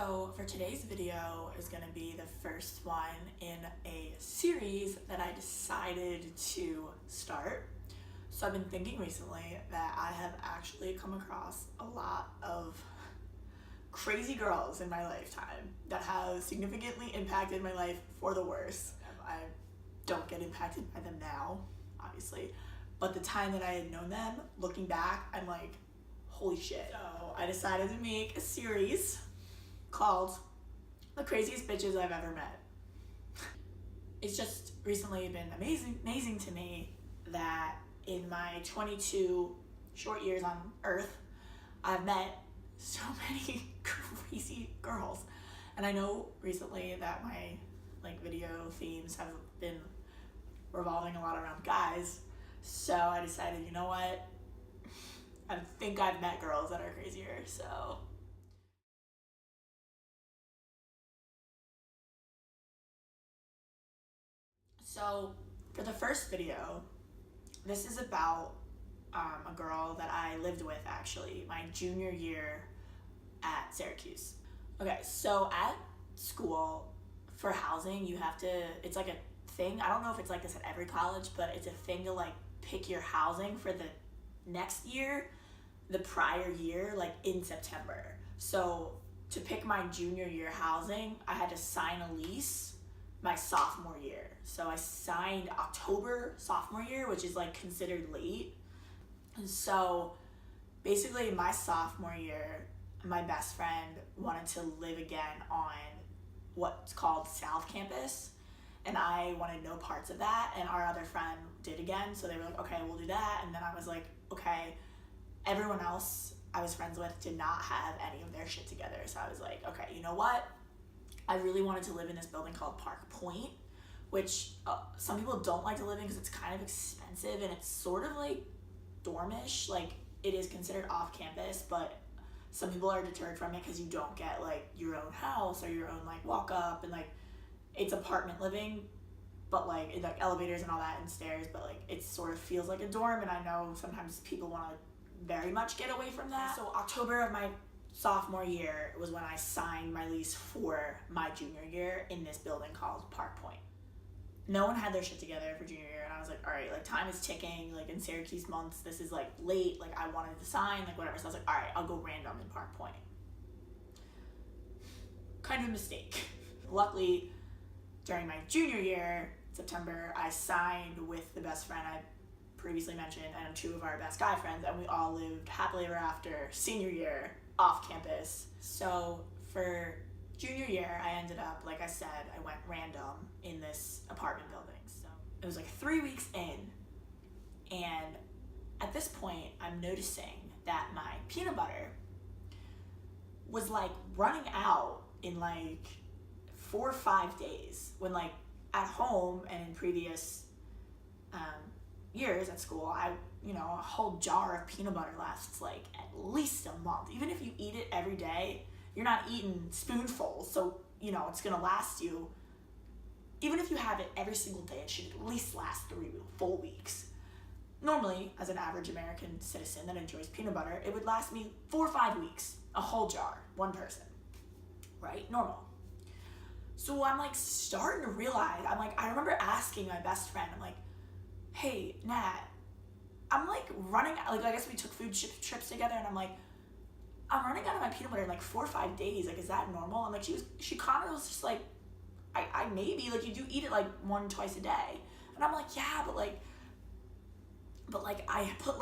So for today's video is going to be the first one in a series that I decided to start. So I've been thinking recently that I have actually come across a lot of crazy girls in my lifetime that have significantly impacted my life for the worse. I don't get impacted by them now, obviously, but the time that I had known them, looking back, I'm like, holy shit. So I decided to make a series called The Craziest Bitches I've Ever Met. It's just recently been amazing to me that in my 22 short years on Earth, I've met so many crazy girls. And I know recently that my video themes have been revolving a lot around guys, so I decided, you know what, I think I've met girls that are crazier. So for the first video, this is about a girl that I lived with actually my junior year at Syracuse. Okay, so at school for housing, you have to, it's like a thing, I don't know if it's like this at every college, but it's a thing to pick your housing for the next year, the prior year, in September. So to pick my junior year housing, I had to sign a lease my sophomore year. So I signed October sophomore year, which is considered late. And so basically my sophomore year, my best friend wanted to live again on what's called South Campus, and I wanted no parts of that, and our other friend did again, so they were like, okay, we'll do that. And then I was like, okay. Everyone else I was friends with did not have any of their shit together, so I was like, okay, you know what? I really wanted to live in this building called Park Point, which some people don't like to live in because it's kind of expensive and it's sort of dormish. It is considered off campus, but some people are deterred from it because you don't get your own house or your own walk up, and it's apartment living, but elevators and all that and stairs, but it sort of feels like a dorm. And I know sometimes people want to very much get away from that. So October of my sophomore year was when I signed my lease for my junior year in this building called Park Point. No one had their shit together for junior year, and I was like, all right, time is ticking, in Syracuse months, this is late, I wanted to sign, whatever. So I was like, all right, I'll go random in Park Point. Kind of a mistake. Luckily, during my junior year, September, I signed with the best friend I previously mentioned and two of our best guy friends, and we all lived happily ever after senior year off campus. So for junior year, I ended up, like I said, I went random in this apartment building. So it was 3 weeks in, and at this point, I'm noticing that my peanut butter was running out in 4 or 5 days, when at home and in previous years at school, a whole jar of peanut butter lasts at least a month. Even if you eat it every day, you're not eating spoonfuls, so it's gonna last you. Even if you have it every single day, it should at least last 3 full weeks. Normally, as an average American citizen that enjoys peanut butter, it would last me 4 or 5 weeks, a whole jar, one person, right? Normal. So I'm starting to realize, I remember asking my best friend, I'm hey, Nat, I'm running, I guess we took food trips together, and I'm I'm running out of my peanut butter in 4 or 5 days, is that normal? And she kind of was just I maybe, you do eat it 1 or 2 a day. And I'm yeah, but I put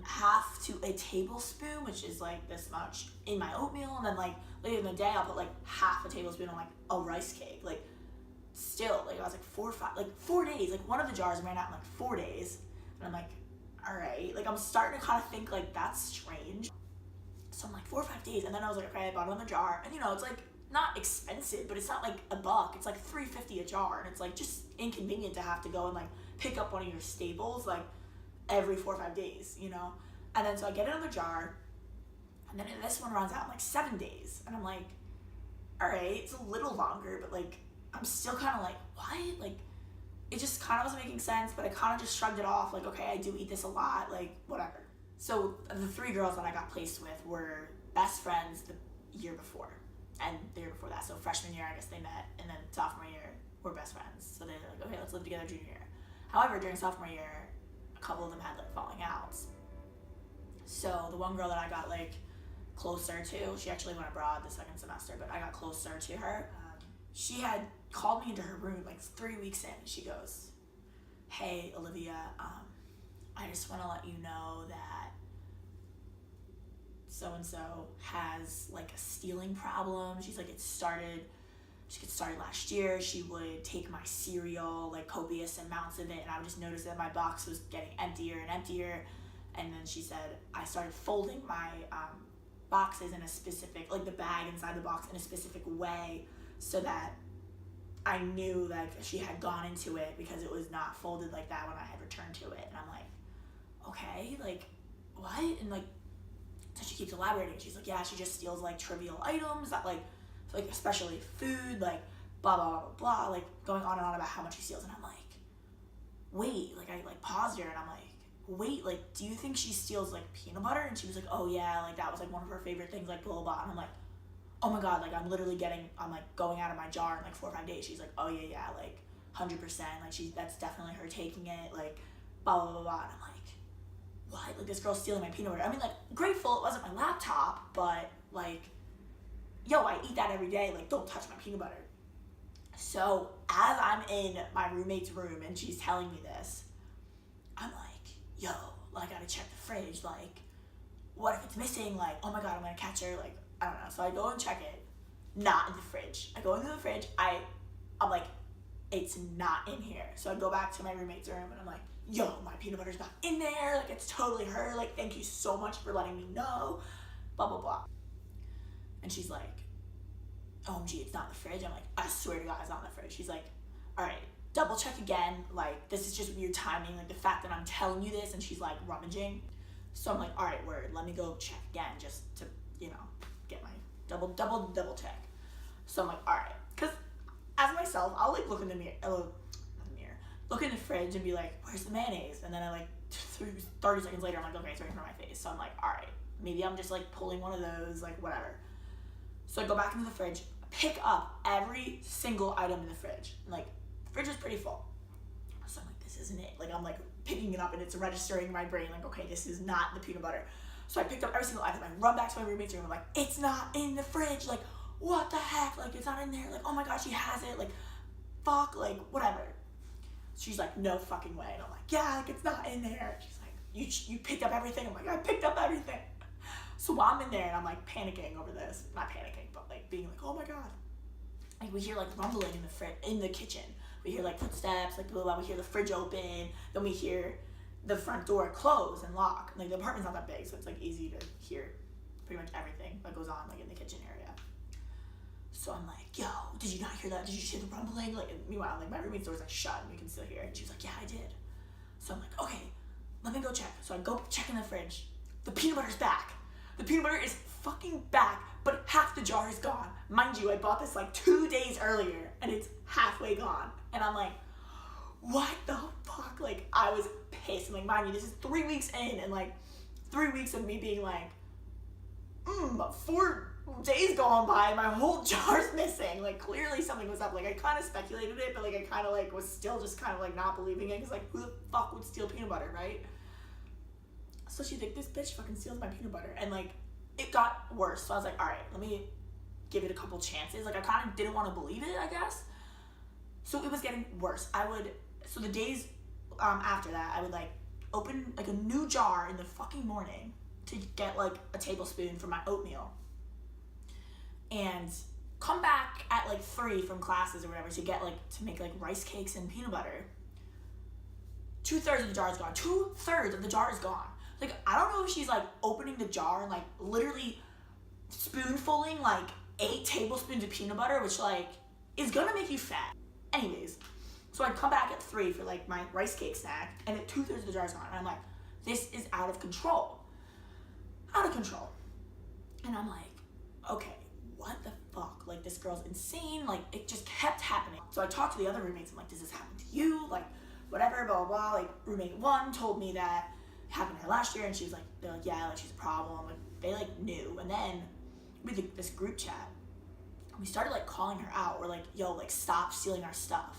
half to a tablespoon, which is this much, in my oatmeal, and then later in the day I'll put half a tablespoon on a rice cake. Still, I was 4 or 5, 4 days, one of the jars ran out in 4 days, and I'm all right, I'm starting to kind of think that's strange. So I'm 4 or 5 days, and then I was okay, I bought it on the jar, and it's not expensive, but it's not $1, it's $3.50 a jar, and it's just inconvenient to have to go and pick up one of your staples every 4 or 5 days, And then so I get it on the jar, and then this one runs out in 7 days, and I'm all right, it's a little longer, but I'm still kind of what? It just kind of wasn't making sense, but I kind of just shrugged it off, okay, I do eat this a lot, whatever. So the 3 girls that I got placed with were best friends the year before. and the year before that. So freshman year, I guess they met, and then sophomore year, we're best friends. So they're like, okay, let's live together junior year. However, during sophomore year, a couple of them had like falling outs. So the one girl that I got like closer to, she actually went abroad the second semester, but I got closer to her. She had called me into her room like 3 weeks in. She goes, hey, Olivia, I just want to let you know that so-and-so has like a stealing problem. She's like, it started last year. She would take my cereal, like copious amounts of it, and I would just notice that my box was getting emptier and emptier. And then she said, I started folding my boxes in a specific, like the bag inside the box in a specific way, so that I knew like she had gone into it because it was not folded like that when I had returned to it. And I'm like, okay, like what? And like, so she keeps elaborating. She's like, yeah, she just steals like trivial items that like especially food, like blah blah blah blah, like going on and on about how much she steals. And I'm like, wait, like I like paused her and I'm like, wait, like do you think she steals like peanut butter? And she was like, oh yeah, like that was like one of her favorite things, like blah blah blah. And I'm like, oh my god, like I'm like going out of my jar in like 4 or 5 days. She's like, oh yeah, like 100%, like that's definitely her taking it, like blah blah blah blah. And I'm like, what? Like this girl's stealing my peanut butter. I mean, like grateful it wasn't my laptop, but like, yo, I eat that every day, like don't touch my peanut butter. So as I'm in my roommate's room and she's telling me this, I'm like, yo, like I gotta check the fridge, like what if it's missing? Like, oh my god, I'm gonna catch her, like I don't know. So I go and check it, not in the fridge. I go into the fridge, I'm like, it's not in here. So I go back to my roommate's room and I'm like, yo, my peanut butter's not in there, like it's totally her, like thank you so much for letting me know, blah blah blah. And she's like, OMG, it's not in the fridge. I'm like, I swear to God, it's not in the fridge. She's like, all right, double check again, like this is just weird timing, like the fact that I'm telling you this and she's like rummaging. So I'm like, all right, word, let me go check again just to, you know, get my double check. So I'm like, all right, because as myself, I'll like look in the mirror, look in the fridge and be like, where's the mayonnaise? And then I like 30 seconds later, I'm like, okay, it's right in front of my face. So I'm like, all right, maybe I'm just like pulling one of those, like whatever. So I go back into the fridge, pick up every single item in the fridge. And like, the fridge is pretty full. So I'm like, this isn't it. Like I'm like picking it up and it's registering in my brain, like, okay, this is not the peanut butter. So I picked up every single item, I run back to my roommate's room, I'm like, it's not in the fridge, like, what the heck, like, it's not in there, like, oh my god, she has it, like, fuck, like, whatever. She's like, no fucking way, and I'm like, yeah, like, it's not in there. She's like, you picked up everything? I'm like, I picked up everything. So while I'm in there and I'm like panicking over this, not panicking, but like being like, oh my god. Like we hear like rumbling in the kitchen. We hear like footsteps, like blah, blah, blah. We hear the fridge open. Then we hear the front door close and lock. Like the apartment's not that big, so it's like easy to hear pretty much everything that goes on like in the kitchen area. So I'm like, yo, did you not hear that? Did you hear the rumbling? Like, and meanwhile, like my roommate's door's like shut and you can still hear it. And she was like, yeah, I did. So I'm like, okay, let me go check. So I go check in the fridge. The peanut butter's back. The peanut butter is fucking back, but half the jar is gone. Mind you, I bought this like 2 days earlier and it's halfway gone. And I'm like, what the fuck? Like, I was pissed. And like, mind you, this is 3 weeks in and like 3 weeks of me being like, 4 days gone by, my whole jar's missing. Like, clearly something was up. Like, I kind of speculated it, but like, I kind of like was still just kind of like not believing it. Cause like, who the fuck would steal peanut butter, right? So she's like, this bitch fucking steals my peanut butter. And like, it got worse. So I was like, all right, let me give it a couple chances. Like, I kind of didn't want to believe it, I guess. So it was getting worse. So the days after that, I would like open like a new jar in the fucking morning to get like a tablespoon for my oatmeal. And come back at like 3 from classes or whatever to make like rice cakes and peanut butter. 2/3 of the jar is gone. 2/3 of the jar is gone. Like, I don't know if she's like opening the jar and like literally spoonfulling like 8 tablespoons of peanut butter, which like is gonna make you fat. Anyways, so I'd come back at 3 for like my rice cake snack, and at 2/3 of the jar is gone. And I'm like, this is out of control. Out of control. And I'm like, okay, what the fuck? Like, this girl's insane. Like, it just kept happening. So I talked to the other roommates. I'm like, does this happen to you? Like, whatever, blah, blah, blah. Like, roommate 1 told me that it happened to her last year, and she was like, they're like, yeah, like, she's a problem. Like, they, like, knew. And then we had this group chat. we started like calling her out. We're like, yo, like stop stealing our stuff.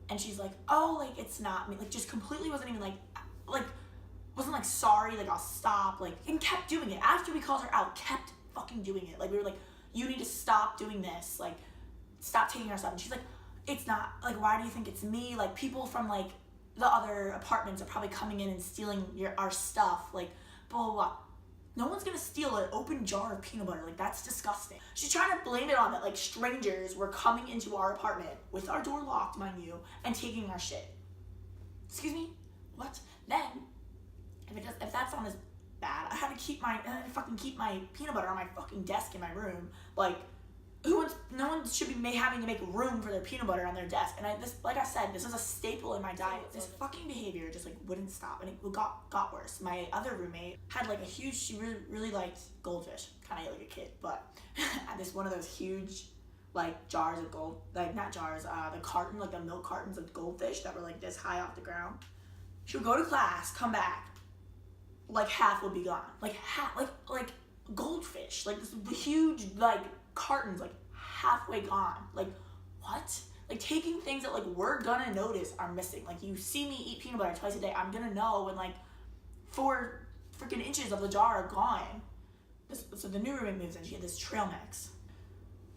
And she's like, oh, like it's not me. Like just completely wasn't even wasn't like sorry, like I'll stop, like, and kept doing it. After we called her out, kept fucking doing it. Like we were like, you need to stop doing this. Like stop taking our stuff. And she's like, it's not, like, why do you think it's me? Like people from like the other apartments are probably coming in and stealing our stuff. Like blah, blah, blah. No one's gonna steal an open jar of peanut butter. Like, that's disgusting. She's trying to blame it on that, like, strangers were coming into our apartment, with our door locked, mind you, and taking our shit. Excuse me? What? Then, if that's not as bad, I had to fucking keep my peanut butter on my fucking desk in my room. Like, no one should be having to make room for their peanut butter on their desk. And like I said, this is a staple in my diet. This fucking behavior just like wouldn't stop, and it got worse. My other roommate had like she really liked goldfish, kind of like a kid, but had this one of those huge like jars of not jars, the milk cartons of goldfish that were like this high off the ground. She would go to class, come back, like half would be gone. Like goldfish, like this huge like cartons, like halfway gone. Like what? Like taking things that like we're gonna notice are missing. Like you see me eat peanut butter twice a day, I'm gonna know when like 4 freaking inches of the jar are gone. So the new roommate moves in, she had this trail mix.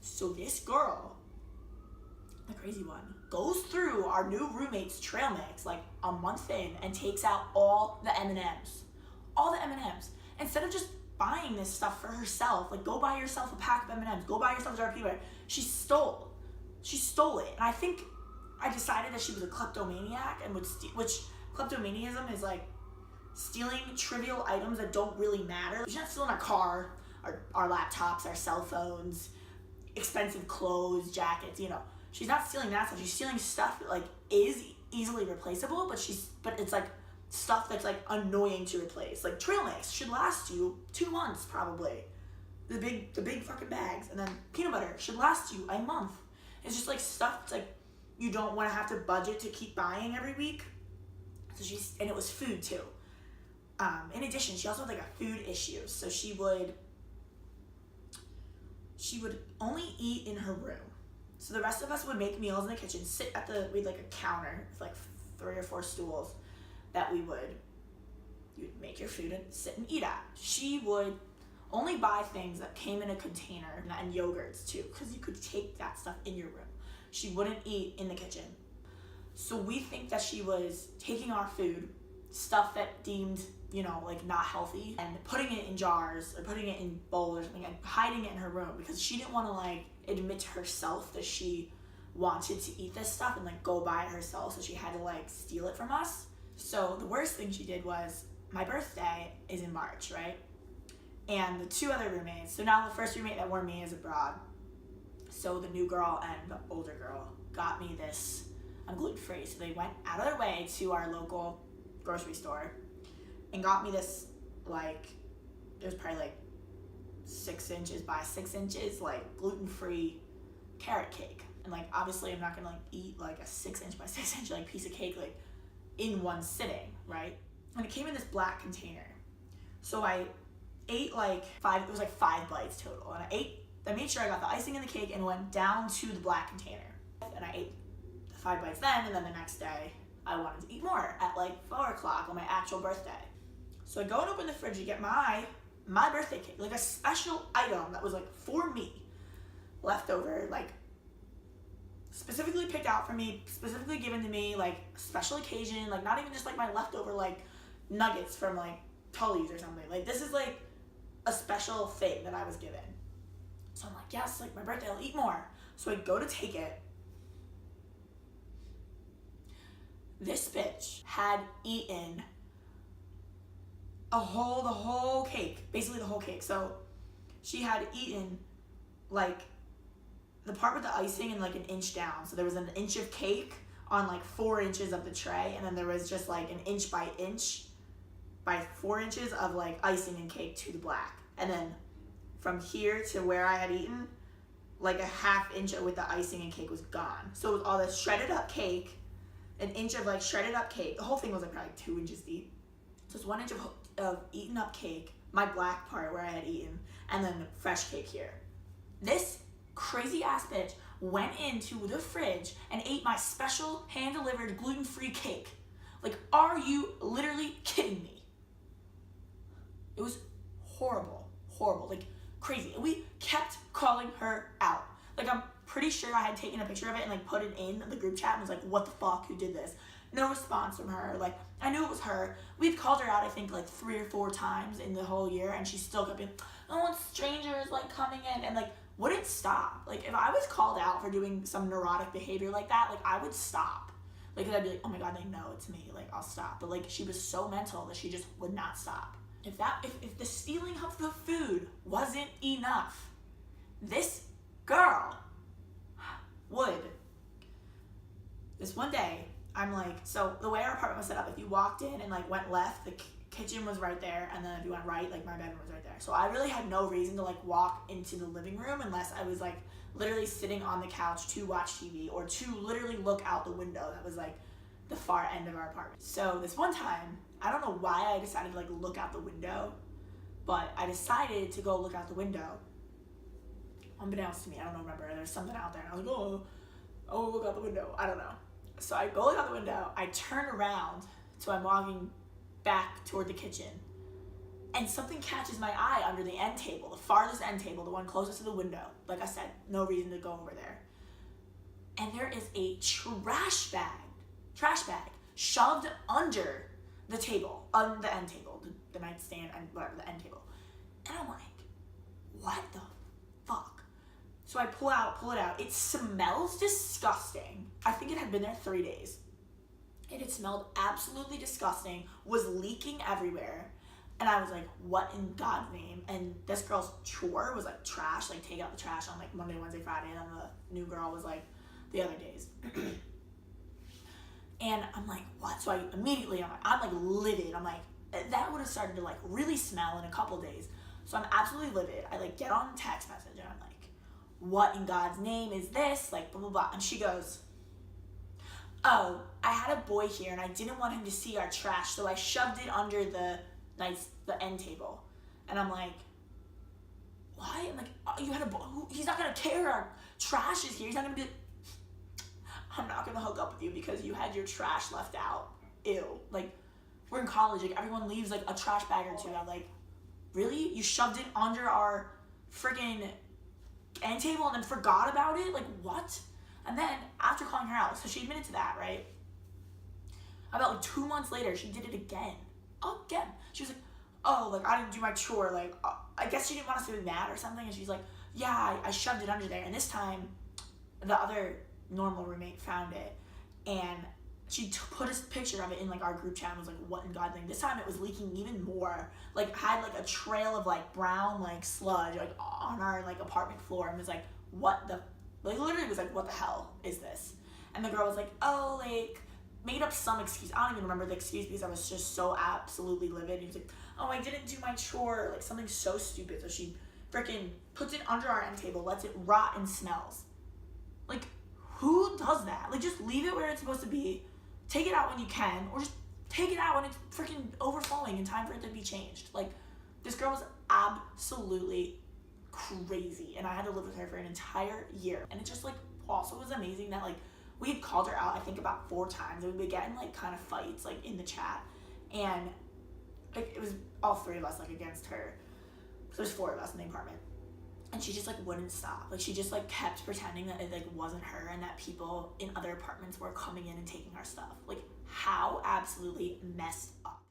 So this girl, the crazy one, goes through our new roommate's trail mix like a month in and takes out all the M&Ms. All the M&Ms. Instead of just buying this stuff for herself, like go buy yourself a pack of M&Ms, go buy yourself a jar of peanut butter. She stole it. And I think I decided that she was a kleptomaniac and which kleptomaniacism is like stealing trivial items that don't really matter. She's not stealing our car, our laptops, our cell phones, expensive clothes, jackets, you know. She's not stealing that stuff. She's stealing stuff that like is easily replaceable, but it's like stuff that's like annoying to replace. Like trail mix should last you 2 months probably. The big fucking bags. And then peanut butter should last you a month. It's just like stuff that's like you don't want to have to budget to keep buying every week. So and it was food too. In addition, she also had like a food issue. So she would only eat in her room. So the rest of us would make meals in the kitchen, we had like a counter with like 3 or 4 stools that you'd make your food and sit and eat at. She would only buy things that came in a container, and yogurts too, because you could take that stuff in your room. She wouldn't eat in the kitchen. So we think that she was taking our food, stuff that deemed, you know, like not healthy, and putting it in jars or putting it in bowls or something and hiding it in her room because she didn't want to like admit to herself that she wanted to eat this stuff and like go buy it herself, so she had to like steal it from us. So the worst thing she did was, my birthday is in March, right? And the 2 other roommates, so now the first roommate that warned me is abroad. So the new girl and the older girl got me this, I'm gluten-free. So they went out of their way to our local grocery store and got me this, like, it was probably like 6 inches by 6 inches, like gluten-free carrot cake. And like, obviously I'm not gonna like eat like a 6 inch by 6 inch like piece of cake like in one sitting, right? And it came in this black container. So I ate like 5 bites total. And I made sure I got the icing in the cake and went down to the black container. And I ate the 5 bites then, and then the next day I wanted to eat more at like 4 o'clock on my actual birthday. So I go and open the fridge to get my birthday cake, like a special item that was like for me, leftover, like specifically picked out for me, specifically given to me, like special occasion, like not even just like my leftover like nuggets from like Tully's or something. Like this is like a special thing that I was given. So I'm like, yes, like my birthday, I'll eat more. So I go to take it. This bitch had eaten the whole cake, basically the whole cake. So she had eaten like the part with the icing and like an inch down. So there was an inch of cake on like 4 inches of the tray, and then there was just like an inch by 4 inches of like icing and cake to the black. And then from here to where I had eaten, like a half inch with the icing and cake was gone. So it was all this shredded up cake, an inch of like shredded up cake. The whole thing was like probably 2 inches deep. So it's 1 inch of eaten up cake, my black part where I had eaten, and then fresh cake here. This crazy ass bitch went into the fridge and ate my special hand-delivered gluten-free cake. Like, are you literally kidding me? It was horrible, like crazy. And we kept calling her out. Like, I'm pretty sure I had taken a picture of it and like put it in the group chat and was like, what the fuck, who did this? No response from her. Like, I knew it was her. We'd called her out, I think, like 3 or 4 times in the whole year, and she still kept being, oh, it's strangers like coming in, and like wouldn't stop. Like, if I was called out for doing some neurotic behavior like that, like I would stop. Like, I'd be like, oh my god, they know it's me. Like, I'll stop. But like, she was so mental that she just would not stop. If the stealing of the food wasn't enough, this girl would. This one day, I'm like, so the way our apartment was set up, if you walked in and like went left, the kitchen was right there, and then if you went right, like my bedroom was right there. So I really had no reason to like walk into the living room unless I was like literally sitting on the couch to watch TV or to literally look out the window that was like the far end of our apartment. So this one time, I don't know why I decided to like look out the window, but I decided to go look out the window. Unbeknownst to me, I don't remember, there's something out there, and I was like, oh, look out the window, I don't know. So I go look out the window, I turn around, so I'm walking back toward the kitchen, and something catches my eye under the end table, the farthest end table, the one closest to the window. Like I said, no reason to go over there. And there is a trash bag shoved under the table, on the end table, the nightstand, and whatever, the end table. And I'm like, what the fuck? So I pull it out. It smells disgusting. I think it had been there 3 days. And it smelled absolutely disgusting, was leaking everywhere. And I was like, what in God's name? And this girl's chore was like trash, like take out the trash on like Monday, Wednesday, Friday, and then the new girl was like the other days. And I'm like, what? So I immediately, I'm like livid. I'm like, that would have started to like really smell in a couple days. So I'm absolutely livid. I like get on text message and I'm like, what in God's name is this? Like, blah, blah, blah. And she goes, oh, I had a boy here and I didn't want him to see our trash, so I shoved it under the end table. And I'm like, why? I'm like, oh, you had a boy? He's not gonna care. Our trash is here. He's not gonna be like, I'm not gonna hook up with you because you had your trash left out. Ew. Like, we're in college. Like, everyone leaves like a trash bag or two. I'm like, really? You shoved it under our freaking end table and then forgot about it? Like, what? And then after calling her out, so she admitted to that, right? About like 2 months later, she did it again. She was like, oh, like I didn't do my chore. Like, I guess she didn't want us to be mad or something. And she's like, yeah, I shoved it under there. And this time, the other normal roommate found it, and she put a picture of it in like our group chat and was like, what in God's name? This time it was leaking even more. Like, had like a trail of like brown like sludge like on our like apartment floor, and was like, what the, like literally was like, what the hell is this? And the girl was like, oh, like made up some excuse. I don't even remember the excuse because I was just so absolutely livid. And he was like, oh, I didn't do my chore, like something so stupid. So she freaking puts it under our end table, lets it rot and smells. Like, who does that? Like, just leave it where it's supposed to be, take it out when you can, or just take it out when it's freaking overflowing in time for it to be changed. Like, this girl was absolutely crazy, and I had to live with her for an entire year. And it just like also was amazing that like we had called her out, I think about 4 times, and we'd be getting like kind of fights like in the chat, and like it was all 3 of us like against her. So there's 4 of us in the apartment. And she just like wouldn't stop. Like, she just like kept pretending that it like wasn't her and that people in other apartments were coming in and taking our stuff. Like, how absolutely messed up.